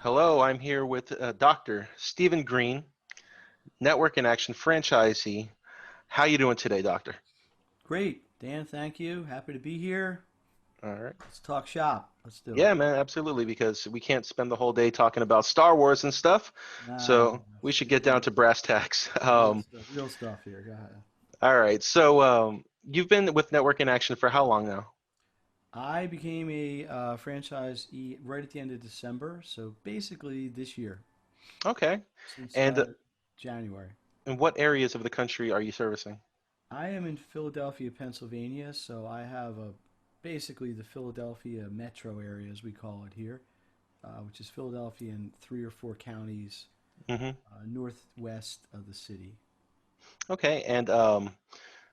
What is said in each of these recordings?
Hello, I'm here with Dr. Stephen Greene, Network in Action franchisee. How you doing today, Doctor? Great, Dan. Thank you. Happy to be here. All right. Let's talk shop. Let's do it. Yeah, man, absolutely, because we can't spend the whole day talking about Star Wars and stuff. No, no, So no. we should Real, get down real, to brass tacks. real stuff. Real stuff here. Go ahead. All right. So you've been with Network in Action for how long now? I became a franchisee right at the end of December, so basically this year, Okay. since And January. in what areas of the country are you servicing? I am in Philadelphia, Pennsylvania, so I have basically the Philadelphia metro area, as we call it here, which is Philadelphia and three or four counties Hmm. northwest of the city. Okay. And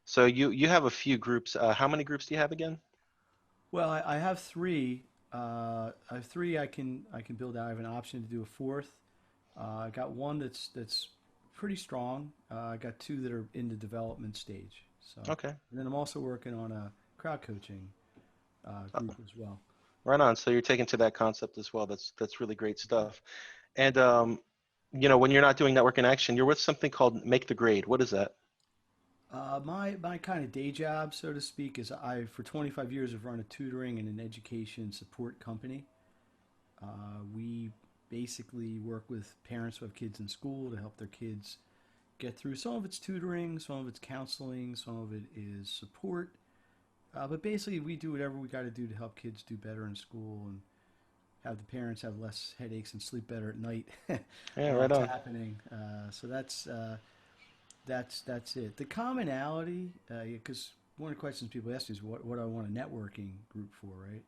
so you have a few groups. How many groups do you have again? Well, I have three. I have three I can build out. I have an option to do a fourth. I got one that's pretty strong. I got two that are in the development stage. So, Okay. and then I'm also working on a crowd coaching group as well. Right on. So you're taking to that concept as well. That's really great stuff. And when you're not doing network in action, you're with something called Make the Grade. What is that? My kind of day job, so to speak, is I for 25 years have run a tutoring and an education support company. We basically work with parents who have kids in school to help their kids get through. Some of it's tutoring, some of it's counseling, some of it is support. But basically, we do whatever we got to do to help kids do better in school and have the parents have less headaches and sleep better at night Yeah, while right it's on. happening. So that's it. The commonality, because one of the questions people ask is what I want a networking group for, right?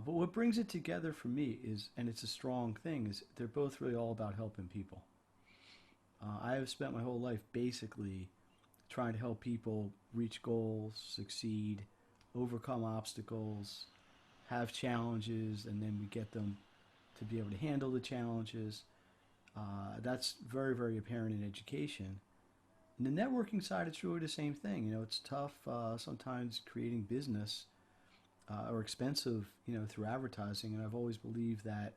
But what brings it together for me is, and it's a strong thing, is they're both really all about helping people. I have spent my whole life basically trying to help people reach goals, succeed, overcome obstacles, have challenges, and then we get them to be able to handle the challenges. That's very, very apparent in education. In the networking side, it's really the same thing. It's tough sometimes creating business or expensive, through advertising. And I've always believed that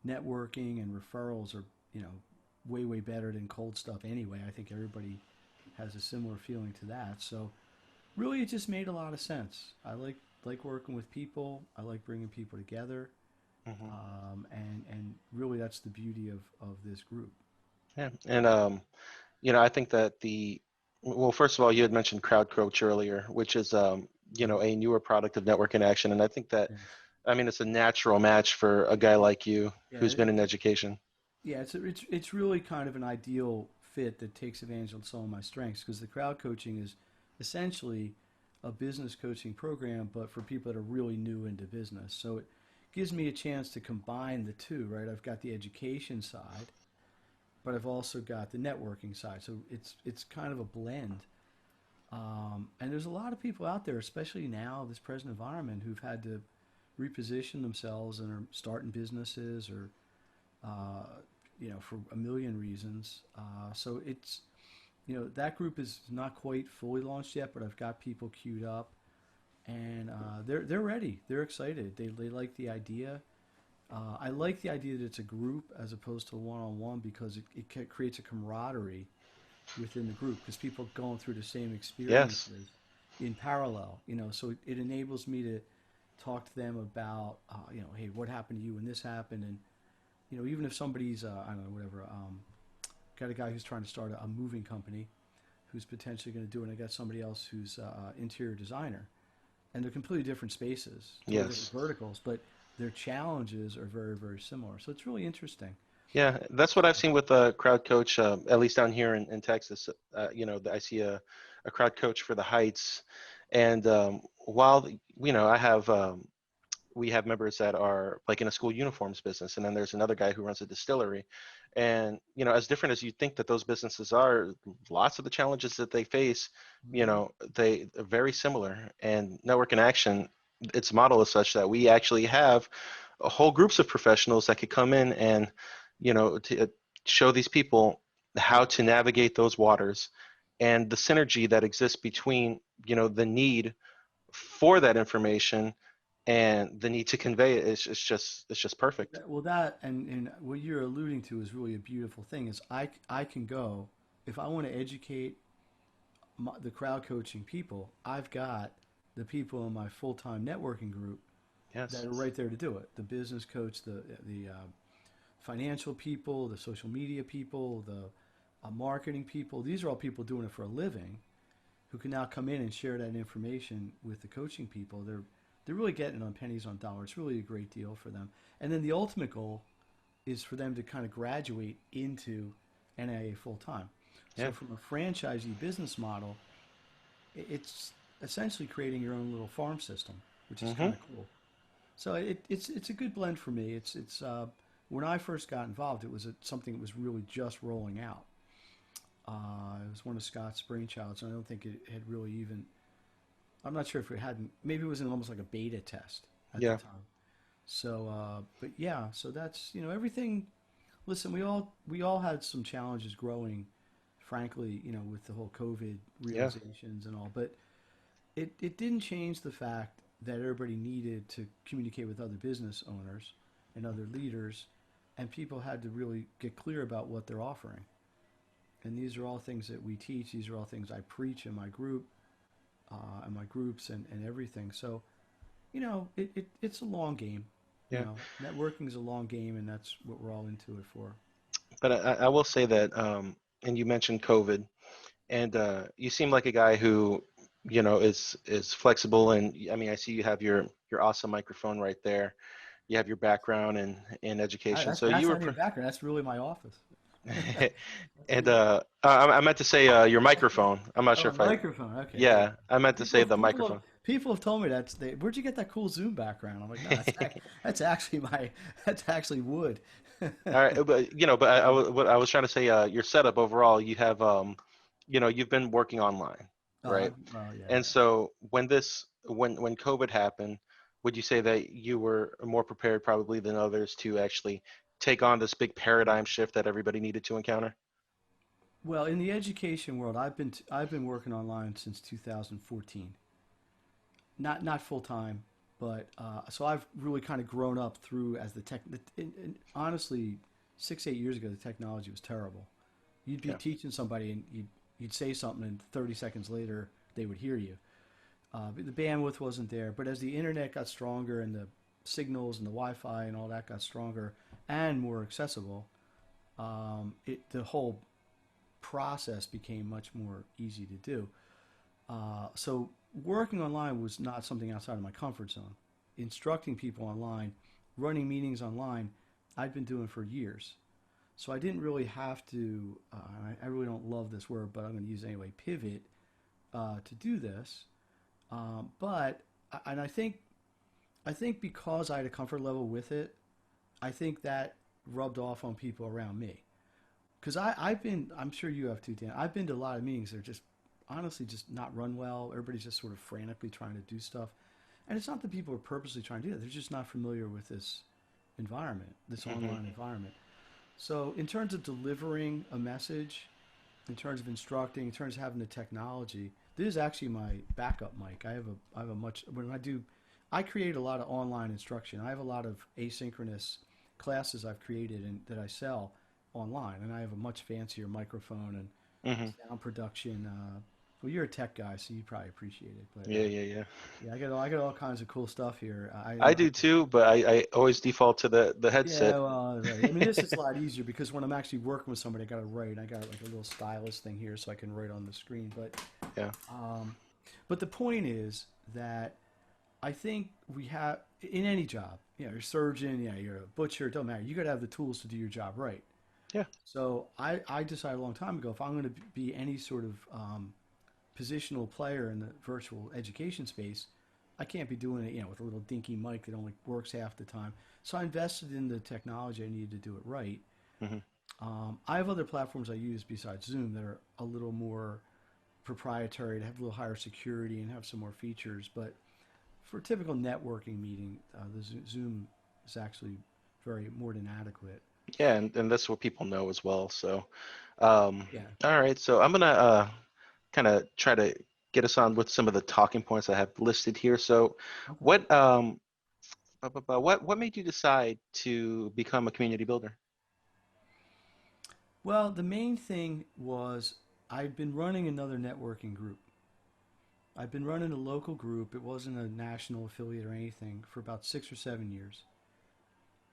networking and referrals are, way, way better than cold stuff anyway. I think everybody has a similar feeling to that. So really, it just made a lot of sense. I like working with people. I like bringing people together, Hmm. and really that's the beauty of this group. Yeah. And I think that well, first of all, you had mentioned Crowd Coach earlier, which is Mhm. a newer product of network in action. And I think that, Yes. I mean, it's a natural match for a guy like you Yeah, who's been in education. yeah. It's really kind of an ideal fit that takes advantage of some of my strengths because the crowd coaching is essentially a business coaching program, but for people that are really new into business. So it gives me a chance to combine the two. Right, I've got the education side, but I've also got the networking side. So it's kind of a blend. And there's a lot of people out there, especially now, this present environment, who've had to reposition themselves and are starting businesses or, uh, for a million reasons. So that group is not quite fully launched yet, but I've got people queued up and they're ready. They're excited. They like the idea. I like the idea that it's a group as opposed to one-on-one because it creates a camaraderie within the group because people are going through the same Yes. experiences in parallel. So it enables me to talk to them about, hey, what happened to you when this happened, and even if somebody's, I don't know, whatever, got a guy who's trying to start a moving company who's potentially going to do it, and I got somebody else who's interior designer, and they're completely different spaces, totally different Yes. verticals, but their challenges are very, very similar. So it's really interesting. Yeah, that's what I've seen with Crowd Coach, at least down here in Texas. I see a Crowd Coach for the Heights, and while I have we have members that are like in a school uniforms business, and then there's another guy who runs a distillery, and as different as you think that those businesses are, lots of the challenges that they face, Mhm. they are very similar. And Network in Action, its model is such that we actually have a whole groups of professionals that could come in and to show these people how to navigate those waters and the synergy that exists between the need for that information and the need to convey it is it's just perfect. Well, that and what you're alluding to is really a beautiful thing. Is I can go if I want to educate the crowd coaching people. I've got the people in my full time networking group that Yes. are right there to do it. The business coach, the financial people, the social media people, the marketing people. These are all people doing it for a living who can now come in and share that information with the coaching people. They're really getting it on pennies on dollars. It's really a great deal for them. And then the ultimate goal is for them to kind of graduate into NIA full time. So Yeah. from a franchisee business model, it's essentially creating your own little farm system, which is Hmm. kind of cool. So it's a good blend for me. It's when I first got involved, it was something that was really just rolling out. It was one of Scott's brainchilds, and I don't think it had really even. I'm not sure if it hadn't. Maybe it was in almost like a beta test at the Yeah. time. So, but yeah, so that's everything. Listen, we all had some challenges growing, frankly, with the whole COVID Yeah. realizations and all. But it didn't change the fact that everybody needed to communicate with other business owners and other leaders, and people had to really get clear about what they're offering. And these are all things that we teach. These are all things I preach in my group, and my groups and everything. So, it's a long game. Yeah. Networking is a long game, and that's what we're all into it for. But I will say that, and you mentioned COVID, and you seem like a guy who, is flexible. And I mean, I see you have your awesome microphone right there. You have your background in education, That's so you that's were. not even background. That's really my office. And I meant to say your microphone. I'm not Oh, sure a if I. microphone. Okay, good. Yeah, I meant to People say have the people have microphone. people have told me where'd you get that cool Zoom background? I'm like, no, that's actually my that's actually wood. All right, but what I was trying to say, your setup overall, you have, you've been working online, right? Well, yeah, And so when COVID happened, would you say that you were more prepared probably than others to actually take on this big paradigm shift that everybody needed to encounter? well, in the education world, I've been working online since 2014. Not full time, but so I've really kind of grown up through as the tech. Honestly, 6 8 years ago, the technology was terrible. You'd be Yeah. teaching somebody and you'd say something, and 30 seconds later they would hear you. But the bandwidth wasn't there. But as the internet got stronger and the signals and the Wi-Fi and all that got stronger and more accessible, the whole process became much more easy to do. So working online was not something outside of my comfort zone. Instructing people online, running meetings online, I'd been doing for years. So I didn't really have to. I really don't love this word, but I'm going to use it anyway. Pivot to do this, but and I think because I had a comfort level with it, I think that rubbed off on people around me. Because I've been, I'm sure you have too, Dan. I've been to a lot of meetings that are just honestly just not run well. Everybody's just sort of frantically trying to do stuff. And it's not that people are purposely trying to do that. They're just not familiar with this environment, this Hmm. online environment. So, in terms of delivering a message, in terms of instructing, in terms of having the technology, this is actually my backup mic. I have a much when I do, I create a lot of online instruction. I have a lot of asynchronous classes I've created and that I sell online, and I have a much fancier microphone and Hmm. sound production. Well, you're a tech guy, so you probably appreciate it. But Yeah, yeah, yeah. yeah, I got all kinds of cool stuff here. I do too, but I always default to the headset. Yeah, well, right. I mean, this is a lot easier because when I'm actually working with somebody, I got to write. I got like a little stylus thing here, so I can write on the screen. Yeah. Um, but the point is that I think we have in any job. You're a surgeon. Yeah, you're a butcher. It don't matter. You got to have the tools to do your job right. Yeah. So I decided a long time ago if I'm going to be any sort of positional player in the virtual education space, I can't be doing it, with a little dinky mic that only works half the time. So I invested in the technology I needed to do it right. Hmm. I have other platforms I use besides Zoom that are a little more proprietary, to have a little higher security and have some more features. But for a typical networking meeting, the Zoom is actually very more than adequate. Yeah, and that's what people know as well. So, Yeah. all right. So I'm gonna kind of try to get us on with some of the talking points I have listed here. So, Okay. what? What made you decide to become a community builder? Well, the main thing was I'd been running another networking group. I've been running a local group. It wasn't a national affiliate or anything for about 6 or 7 years,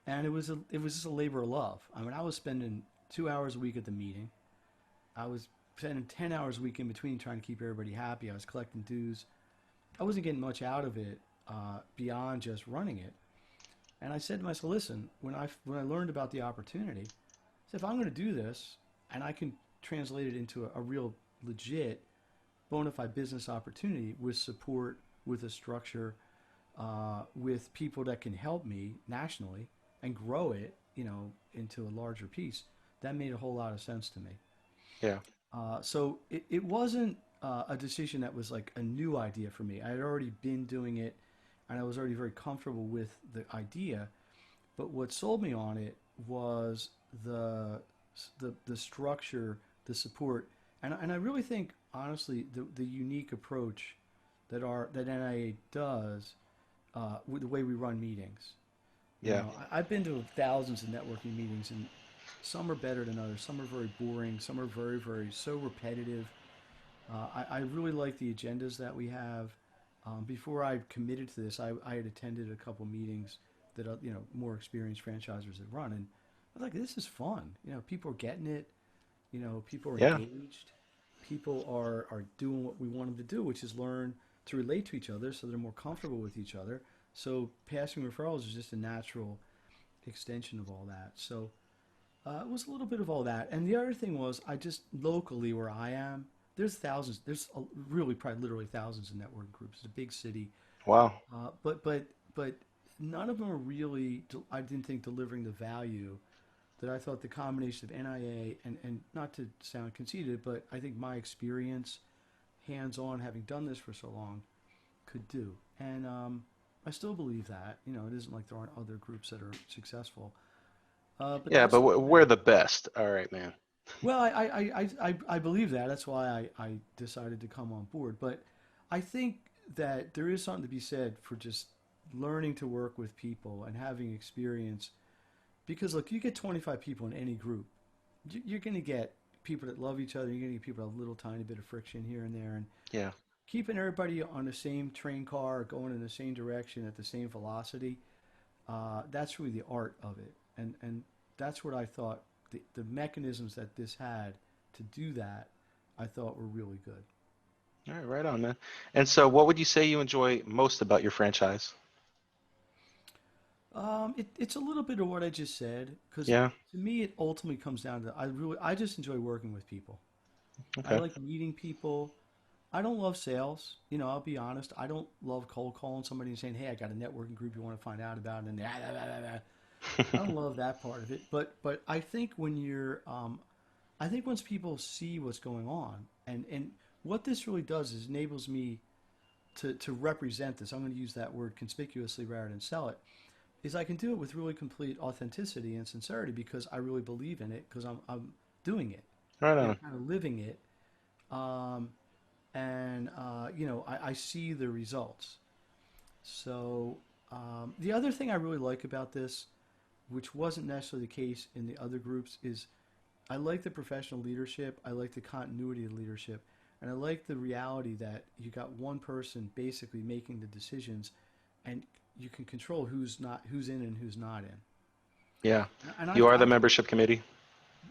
and it was just a labor of love. I mean, I was spending 2 hours a week at the meeting. I was spending 10 hours a week in between trying to keep everybody happy. I was collecting dues. I wasn't getting much out of it beyond just running it. And I said to myself, listen, when I learned about the opportunity, I said, if I'm going to do this and I can translate it into a real legit bona fide business opportunity with support, with a structure, with people that can help me nationally and grow it, into a larger piece, that made a whole lot of sense to me. Yeah. So it wasn't a decision that was like a new idea for me. I had already been doing it and I was already very comfortable with the idea. But what sold me on it was the structure, the support, and I really think honestly the unique approach that NIA does with the way we run meetings. Yeah. I've been to thousands of networking meetings, and some are better than others. Some are very boring. Some are very, very so repetitive. I really like the agendas that we have. Before I committed to this, I had attended a couple meetings that more experienced franchisors had run, and I was like, this is fun. People are getting it. People are Yeah. engaged. People are doing what we want them to do, which is learn to relate to each other, so they're more comfortable with each other. So passing referrals is just a natural extension of all that. So it was a little bit of all that. And the other thing was, I just locally where I am, there's thousands, really probably literally thousands of networking groups. It's a big city. Wow. But none of them are really, I didn't think, delivering the value that I thought the combination of NIA and not to sound conceited, but I think my experience, hands on, having done this for so long, could do. And I still believe that. It isn't like there aren't other groups that are successful. But Yeah, that's but the we're thing. the best. All right, man. Well, I believe that. That's why I decided to come on board. But I think that there is something to be said for just learning to work with people and having experience. Because look, you get 25 people in any group, you're going to get people that love each other. You're going to get people with a little tiny bit of friction here and there, and Yeah. keeping everybody on the same train car, going in the same direction at the same velocity. That's really the art of it, and that's what I thought the mechanisms that this had to do that, I thought were really good. All right, right on, man. And so, what would you say you enjoy most about your franchise? It's a little bit of what I just said because Yeah. to me it ultimately comes down to I just enjoy working with people. I Okay. like meeting people. I don't love sales. I'll be honest. I don't love cold calling somebody and saying, "Hey, I got a networking group you want to find out about," and I don't love that part of it. But I think I think once people see what's going on, and what this really does is enables me to represent this. I'm going to use that word conspicuously rather than sell it. Is I can do it with really complete authenticity and sincerity because I really believe in it because I'm doing it, Right on. kind of living it, um, and I see the results. So the other thing I really like about this, which wasn't necessarily the case in the other groups, is I like the professional leadership. I like the continuity of leadership. And I like the reality that you got one person basically making the decisions and you can control who's in and who's not in. Yeah. And You are the I've told, membership committee.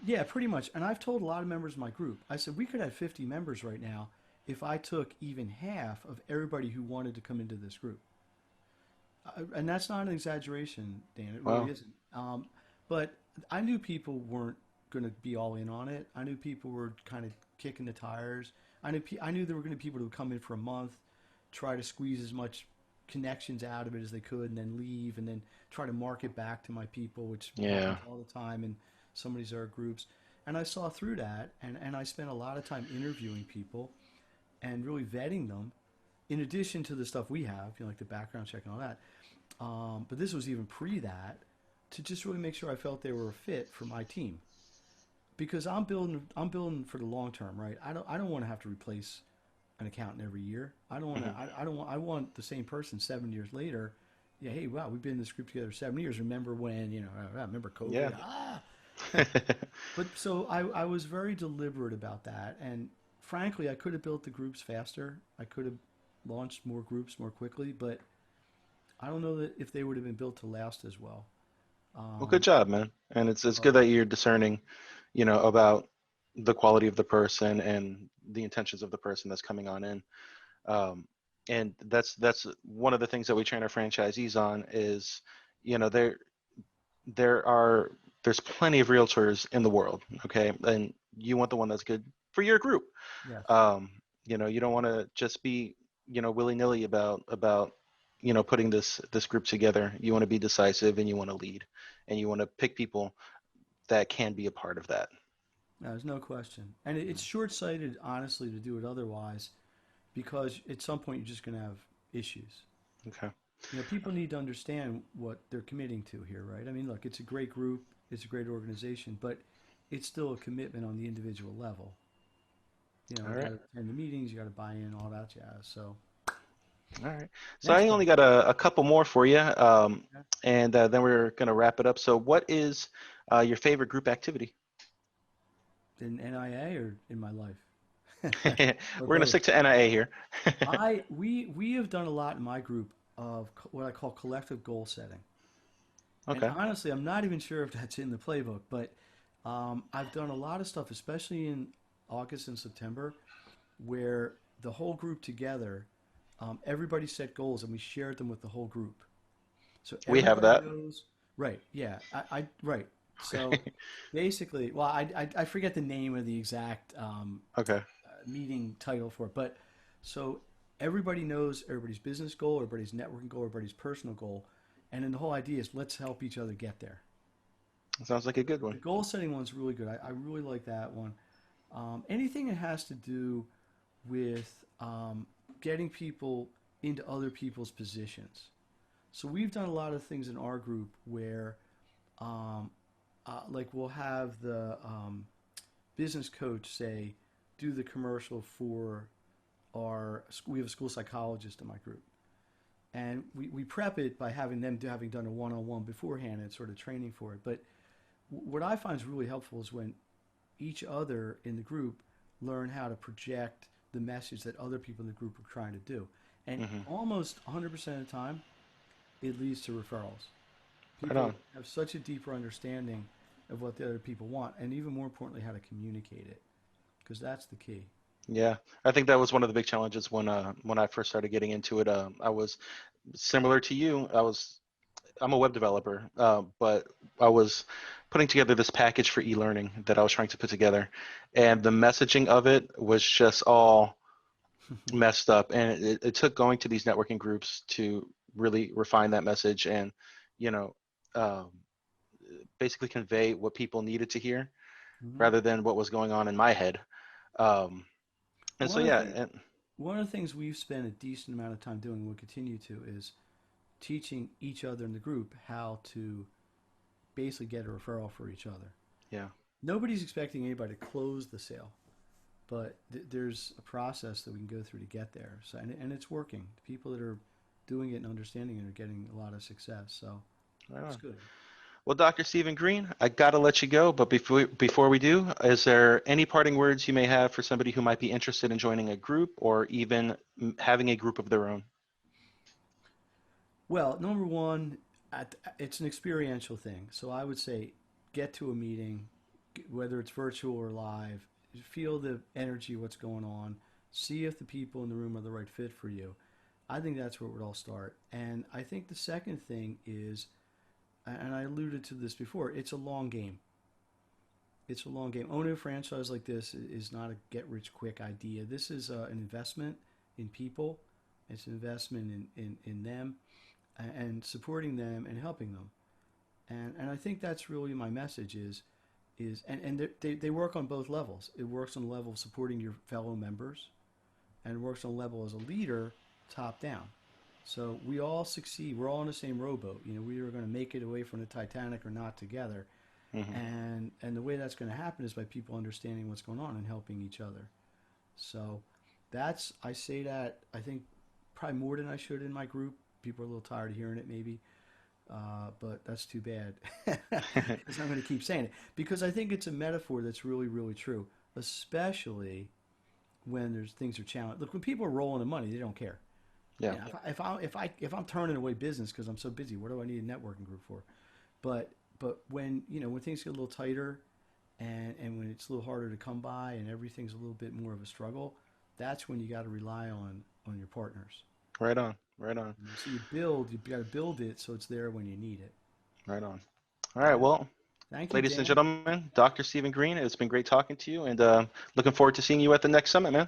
yeah, pretty much. And I've told a lot of members of my group, I said, we could have 50 members right now if I took even half of everybody who wanted to come into this group. And that's not an exaggeration, Dan. It really Wow. isn't. But I knew people weren't going to be all in on it. I knew people were kind of kicking the tires. I knew there were going to be people who would come in for a month, try to squeeze as much connections out of it as they could, and then leave, and then try to market back to my people, which Yeah. happens all the time in some of these other groups. And I saw through that, and I spent a lot of time interviewing people and really vetting them in addition to the stuff we have, like the background check and all that. But this was even pre that to just really make sure I felt they were a fit for my team because I'm building for the long term, right? I don't want to have to replace an accountant every year. I don't want to. Hmm. I don't want. I want the same person 7 years later, Yeah, hey, wow, we've been in this group together 7 years. Remember when, I remember Yeah. COVID. But so I was very deliberate about that. And frankly, I could have built the groups faster. I could have launched more groups more quickly, but I don't know that if they would have been built to last as well. Well, good Um, job, man. And it's good so, that you're discerning, about the quality of the person and the intentions of the person that's coming on in. Um, and that's one of the things that we train our franchisees on is, you know, there there are there's plenty of realtors in the world, okay? And you want the one that's good for your group. yes. Um, you don't want to just be, willy-nilly about putting this group together. You want to be decisive and you want to lead and you want to pick people that can be a part of that. No, there's no question. And it's Mm. short-sighted, honestly, to do it otherwise, because at some point you're just going to have issues. Okay. People need to understand what they're committing to here, right? I mean, look, it's a great group, it's a great organization, but it's still a commitment on the individual level. All You got right. to attend the meetings, you got to buy in, all that jazz. So, All right. So next I only question. got a couple more for you, Yeah. and then we're going to wrap it up. So what is your favorite group activity? In NIA or in my life? We're Or going to both. stick to NIA here. We have done a lot in my group of what I call collective goal setting. And Okay. honestly, I'm not even sure if that's in the playbook, but I've done a lot of stuff, especially in August and September, where the whole group together, everybody set goals and we shared them with the whole group. So We have everybody that. knows, right? Yeah, right. So basically, well, I forget the name of the exact Okay. meeting title for it, but so everybody knows everybody's business goal, everybody's networking goal, everybody's personal goal, and then the whole idea is let's help each other get there. Sounds like a good The one. goal setting one's really good. I really like that one. Anything that has to do with getting people into other people's positions. So we've done a lot of things in our group where, um, like, we'll have the business coach say, do the commercial for we have a school psychologist in my group. And we prep it by having them having done a one-on-one beforehand and sort of training for it. But what I find is really helpful is when each other in the group learn how to project the message that other people in the group are trying to do. And Hmm. almost 100% of the time, it leads to referrals. Right on. People have such a deeper understanding of what the other people want, and even more importantly, how to communicate it, because that's the key. Yeah, I think that was one of the big challenges when I first started getting into it. I was similar to you. I'm a web developer, but I was putting together this package for e-learning that I was trying to put together, and the messaging of it was just all messed up. And it took going to these networking groups to really refine that message and, you know, um, basically convey what people needed to hear Hmm. rather than what was going on in my head. Um, and so One of the yeah, things, one of the things we've spent a decent amount of time doing, and we'll continue to, is teaching each other in the group how to basically get a referral for each other. yeah. Nobody's expecting anybody to close the sale, but there's a process that we can go through to get there. So and it's working. The people that are doing it and understanding it are getting a lot of success. So Right it's on. good. Well, Dr. Stephen Greene, I gotta let you go, but before we do, is there any parting words you may have for somebody who might be interested in joining a group or even having a group of their own? Well, number one, it's an experiential thing. So I would say get to a meeting, whether it's virtual or live, feel the energy, what's going on, see if the people in the room are the right fit for you. I think that's where it would all start. And I think the second thing is, and I alluded to this before, it's a long game. It's a long game. Owning a franchise like this is not a get rich quick idea. This is an investment in people. It's an investment in them and supporting them and helping them. And I think that's really my message and they work on both levels. It works on the level of supporting your fellow members, and it works on the level as a leader, top down. So we all succeed. We're all in the same rowboat. We are going to make it away from the Titanic or not together. Hmm. And the way that's going to happen is by people understanding what's going on and helping each other. So I say that I think probably more than I should in my group People are a little tired of hearing it, maybe, but that's too bad because I'm going to keep saying it because I think it's a metaphor that's really, really true, especially when there's things are challenged. Look, when people are rolling the money, they don't care. Yeah. You know, if I'm turning away business because I'm so busy, what do I need a networking group for? But when when things get a little tighter and when it's a little harder to come by and everything's a little bit more of a struggle, that's when you got to rely on your partners. Right on. Right on. So you got to build it so it's there when you need it. Right on. All right. Yeah. Well, Thank you, ladies and Dan. gentlemen, Dr. Stephen Greene, it's been great talking to you, and looking forward to seeing you at the next summit, man.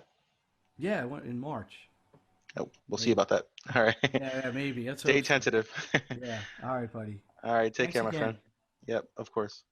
Yeah, I went in March, Oh, we'll see maybe. about that. All right. Yeah, maybe. Let's Stay hope so. tentative. Yeah. All right, buddy. All right. Take Thanks care, my again. friend. Yep, of course.